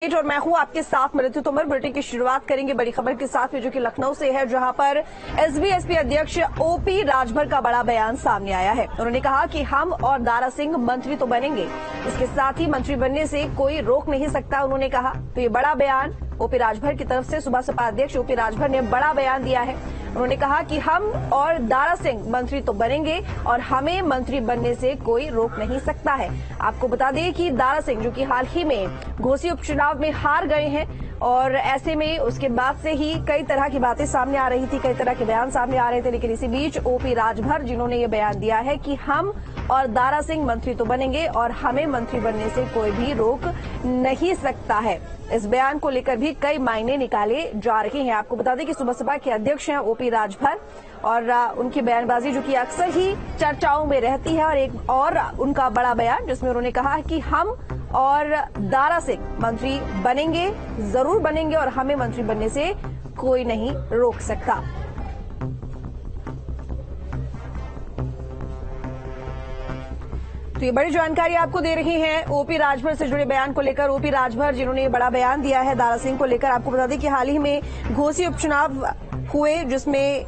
और मैं हूं आपके साथ मृत्यु तोमर। बुलेटिन की शुरुआत करेंगे बड़ी खबर के साथ में, जो कि लखनऊ से है, जहां पर एसबीएसपी अध्यक्ष ओपी राजभर का बड़ा बयान सामने आया है। उन्होंने कहा कि हम और दारा सिंह मंत्री तो बनेंगे, इसके साथ ही मंत्री बनने से कोई रोक नहीं सकता। उन्होंने कहा तो ये बड़ा बयान ओपी राजभर की तरफ से सुबह सपा अध्यक्ष ओपी राजभर ने बड़ा बयान दिया है। उन्होंने कहा कि हम और दारा सिंह मंत्री तो बनेंगे और हमें मंत्री बनने से कोई रोक नहीं सकता है। आपको बता दें कि दारा सिंह, जो कि हाल ही में घोसी उपचुनाव में हार गए हैं, और ऐसे में उसके बाद से ही कई तरह की बातें सामने आ रही थी, कई तरह के बयान सामने आ रहे थे। लेकिन इसी बीच ओपी राजभर, जिन्होंने ये बयान दिया है कि हम और दारा सिंह मंत्री तो बनेंगे और हमें मंत्री बनने से कोई भी रोक नहीं सकता है। इस बयान को लेकर भी कई मायने निकाले जा रहे हैं। आपको बता दें कि सुबह सपा के अध्यक्ष हैं ओपी राजभर, और उनकी बयानबाजी जो कि अक्सर ही चर्चाओं में रहती है, और एक और उनका बड़ा बयान जिसमें उन्होंने कहा कि हम और दारा सिंह मंत्री बनेंगे, जरूर बनेंगे, और हमें मंत्री बनने से कोई नहीं रोक सकता। तो ये बड़ी जानकारी आपको दे रही है ओपी राजभर से जुड़े बयान को लेकर। ओपी राजभर, जिन्होंने ये बड़ा बयान दिया है दारा सिंह को लेकर। आपको बता दें कि हाल ही में घोसी उपचुनाव हुए, जिसमें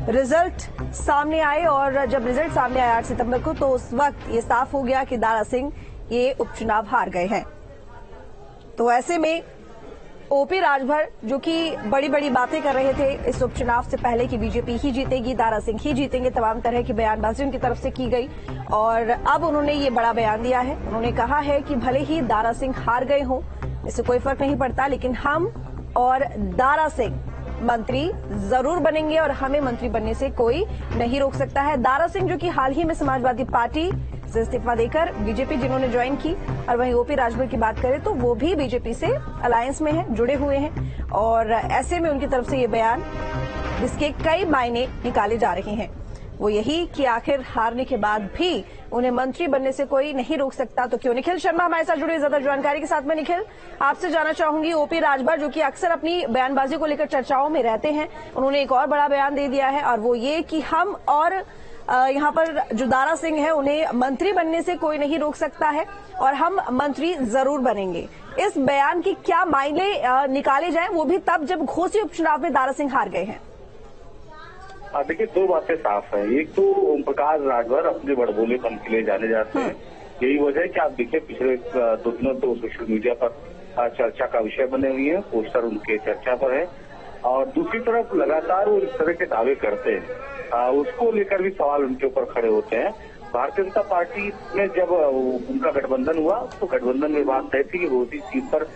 रिजल्ट सामने आए, और जब रिजल्ट सामने आया 8 सितंबर को, तो उस वक्त ये साफ हो गया कि दारा सिंह ये उपचुनाव हार गए हैं। तो ऐसे में ओपी राजभर, जो कि बड़ी बड़ी बातें कर रहे थे इस उपचुनाव से पहले कि बीजेपी ही जीतेगी, दारा सिंह ही जीतेंगे, तमाम तरह की बयानबाजी उनकी तरफ से की गई, और अब उन्होंने ये बड़ा बयान दिया है। उन्होंने कहा है कि भले ही दारा सिंह हार गए हों, इससे कोई फर्क नहीं पड़ता, लेकिन हम और दारा सिंह मंत्री जरूर बनेंगे और हमें मंत्री बनने से कोई नहीं रोक सकता है। दारा सिंह, जो कि हाल ही में समाजवादी पार्टी से इस्तीफा देकर बीजेपी जिन्होंने ज्वाइन की, और वहीं ओपी राजभर की बात करें तो वो भी बीजेपी से अलायंस में हैं, जुड़े हुए हैं, और ऐसे में उनकी तरफ से ये बयान, जिसके कई मायने निकाले जा रहे हैं, वो यही कि आखिर हारने के बाद भी उन्हें मंत्री बनने से कोई नहीं रोक सकता। तो क्यों निखिल शर्मा हमारे साथ जुड़े ज्यादा जानकारी के साथ में। निखिल, आपसे जानना चाहूंगी, ओपी राजभर, जो कि अक्सर अपनी बयानबाजी को लेकर चर्चाओं में रहते हैं, उन्होंने एक और बड़ा बयान दे दिया है, और वो ये कि हम और यहाँ पर जो दारा सिंह है, उन्हें मंत्री बनने से कोई नहीं रोक सकता है और हम मंत्री जरूर बनेंगे। इस बयान की क्या मायने निकाले जाएं, वो भी तब जब घोसी उपचुनाव में दारा सिंह हार गए हैं। देखिए, दो बातें साफ है। एक तो ओम प्रकाश राजभर अपने बड़बोलेपन के लिए जाने जाते हैं। यही वजह है कि आप देखिए पिछले 2 दिनों तो सोशल मीडिया पर चर्चा का विषय बने हुए हैं, पोस्टर उनके चर्चा पर है, और दूसरी तरफ लगातार वो इस तरह के दावे करते हैं, उसको लेकर भी सवाल उनके ऊपर खड़े होते हैं। भारतीय जनता पार्टी में जब उनका गठबंधन हुआ, तो गठबंधन में बात तय थी कि घोसी सीट पर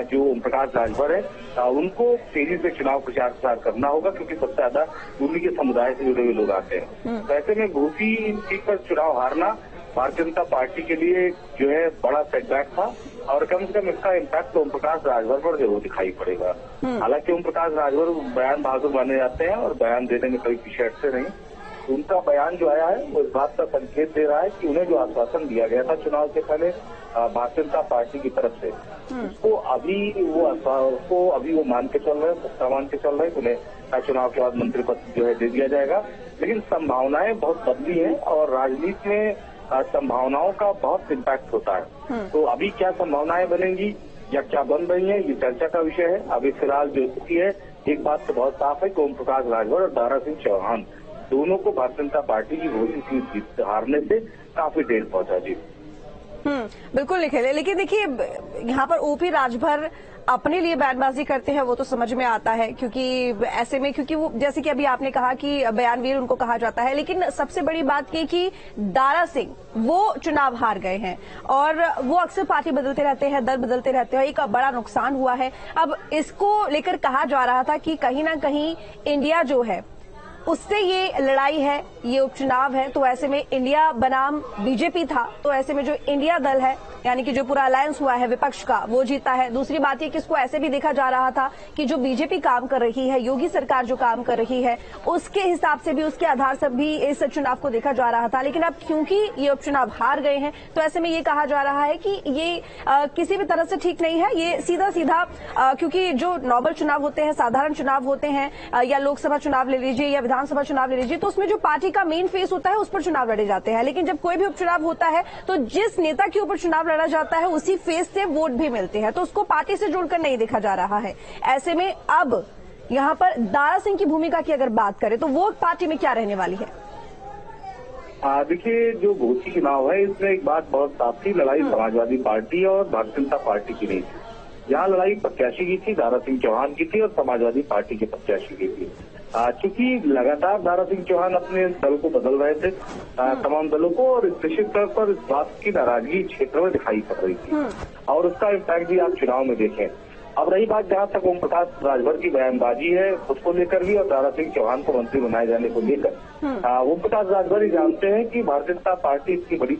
जो ओम प्रकाश राजभर है, उनको तेजी से चुनाव प्रचार प्रसार करना होगा, क्योंकि सबसे ज्यादा उन्हीं के समुदाय से जुड़े हुए लोग आते हैं। तो ऐसे में घोसी सीट पर चुनाव हारना भारतीय जनता पार्टी के लिए जो है बड़ा सेटबैक था, और कम से कम इसका इम्पैक्ट ओम प्रकाश राजभर पर जरूर दिखाई पड़ेगा। हालांकि ओम प्रकाश राजभर बयान बहादुर माने जाते हैं और बयान देने में कभी पीछे हटते नहीं। उनका बयान जो आया है वो इस बात का संकेत दे रहा है कि उन्हें जो आश्वासन दिया गया था चुनाव से पहले भारतीय जनता पार्टी की तरफ से, उसको अभी वो मान के चल रहे हैं, पक्का मान के चल रहे हैं, उन्हें चुनाव के बाद मंत्री पद जो है दे दिया जाएगा। लेकिन संभावनाएं बहुत बदली हैं, और राजनीति में संभावनाओं का बहुत इम्पैक्ट होता है। तो अभी क्या संभावनाएं बनेंगी या क्या बन रही है, ये चर्चा का विषय है। अभी फिलहाल जो स्थिति है, एक बात तो बहुत साफ है कि ओम प्रकाश राजभर और दारा सिंह चौहान दोनों को भारतीय जनता पार्टी की घोषित सीट हारने से काफी देर पहुंचा। जी बिल्कुल निखिल, लेकिन देखिए यहाँ पर ओपी राजभर अपने लिए बयानबाजी करते हैं, वो तो समझ में आता है, क्योंकि ऐसे में, क्योंकि वो जैसे कि अभी आपने कहा कि बयानवीर उनको कहा जाता है, लेकिन सबसे बड़ी बात ये कि दारा सिंह वो चुनाव हार गए हैं, और वो अक्सर पार्टी बदलते रहते हैं, दल बदलते रहते हैं, एक बड़ा नुकसान हुआ है। अब इसको लेकर कहा जा रहा था कि कहीं ना कहीं इंडिया जो है उससे ये लड़ाई है, ये उपचुनाव है, तो ऐसे में इंडिया बनाम बीजेपी था, तो ऐसे में जो इंडिया दल है, यानी कि जो पूरा अलायंस हुआ है विपक्ष का, वो जीता है। दूसरी बात ये कि इसको ऐसे भी देखा जा रहा था कि जो बीजेपी काम कर रही है, योगी सरकार जो काम कर रही है, उसके हिसाब से भी, उसके आधार से भी इस चुनाव को देखा जा रहा था। लेकिन अब क्योंकि ये उपचुनाव हार गए हैं, तो ऐसे में ये कहा जा रहा है कि ये किसी भी तरह से ठीक नहीं है। ये सीधा सीधा क्योंकि जो नॉर्मल चुनाव होते हैं, साधारण चुनाव होते हैं, या लोकसभा चुनाव ले लीजिए या विधानसभा चुनाव ले लीजिए, तो उसमें जो पार्टी का मेन फेस होता है उस पर चुनाव लड़े जाते हैं। लेकिन जब कोई भी उपचुनाव होता है तो जिस नेता के ऊपर चुनाव लड़ा जाता है उसी फेस से वोट भी मिलते हैं, तो उसको पार्टी से जोड़कर नहीं देखा जा रहा है। ऐसे में अब यहाँ पर दारा सिंह की भूमिका की अगर बात करें तो वो पार्टी में क्या रहने वाली है? देखिए, जो घोसी चुनाव है इसमें एक बात बहुत साफ थी, लड़ाई समाजवादी पार्टी और भारतीय जनता पार्टी की नहीं थी। यहाँ लड़ाई प्रत्याशी की थी, दारा सिंह चौहान की थी और समाजवादी पार्टी के प्रत्याशी की थी। चूंकि लगातार दारा सिंह चौहान अपने दल को बदल रहे थे, तमाम दलों को, और निश्चित तौर पर इस बात की नाराजगी क्षेत्र में दिखाई पड़ रही थी और उसका इम्पैक्ट भी आप चुनाव में देखें। अब रही बात जहां तक ओम प्रकाश राजभर की बयानबाजी है उसको लेकर भी और दारा सिंह चौहान को मंत्री बनाए जाने को लेकर, ओम प्रकाश राजभर ही जानते हैं कि भारतीय जनता पार्टी इतनी बड़ी